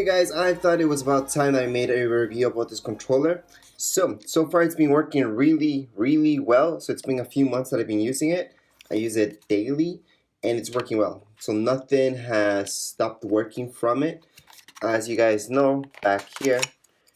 guys, I thought it was about time I made a review about this controller. So far it's been working really well. So it's been a few months that I've been using it. I use it daily and it's working well. So nothing has stopped working from it. As you guys know, back here,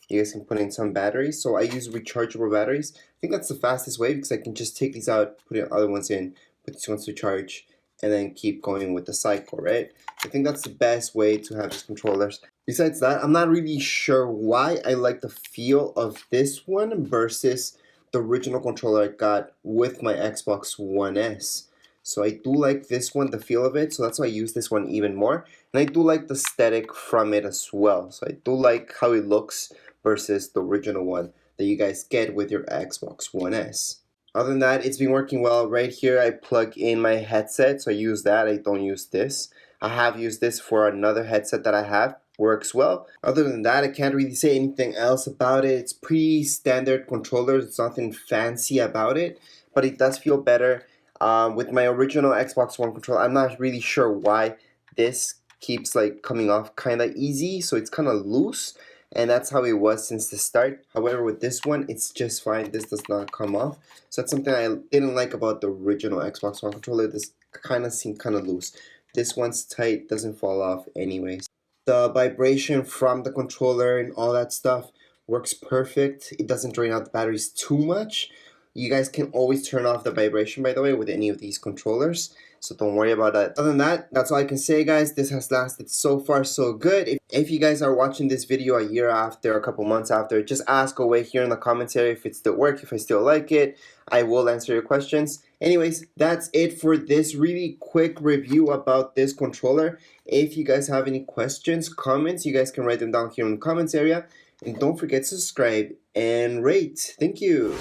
you guys can put in some batteries. So I use rechargeable batteries. I think that's the fastest way because I can just take these out, put other ones in, put these ones to charge, and then keep going with the cycle, right? I think that's the best way to have these controllers. Besides that, I'm not really sure why I like the feel of this one versus the original controller I got with my Xbox One S. So I do like this one, the feel of it, so that's why I use this one even more. And I do like the aesthetic from it as well. So I do like how it looks versus the original one that you guys get with your Xbox One S. Other than that, it's been working well. Right here, I plug in my headset, so I use that. I don't use this. I have used this for another headset that I have. Works well. Other than that, I can't really say anything else about it. It's pretty standard controller. It's nothing fancy about it, but it does feel better. With my original Xbox One controller, I'm not really sure why this keeps like coming off kind of easy, so it's kind of loose. And that's how it was since the start. However, with this one, it's just fine. This does not come off. So that's something I didn't like about the original Xbox One controller. This kind of seemed kind of loose. This one's tight, doesn't fall off anyways. The vibration from the controller and all that stuff works perfect. It doesn't drain out the batteries too much. You guys can always turn off the vibration, by the way, with any of these controllers. So don't worry about that. Other than that, that's all I can say, guys. This has lasted so far so good. If you guys are watching this video a year after, a couple months after, just ask away here in the comments area if it still works, if I still like it. I will answer your questions. Anyways, that's it for this really quick review about this controller. If you guys have any questions, comments, you guys can write them down here in the comments area. And don't forget to subscribe and rate. Thank you.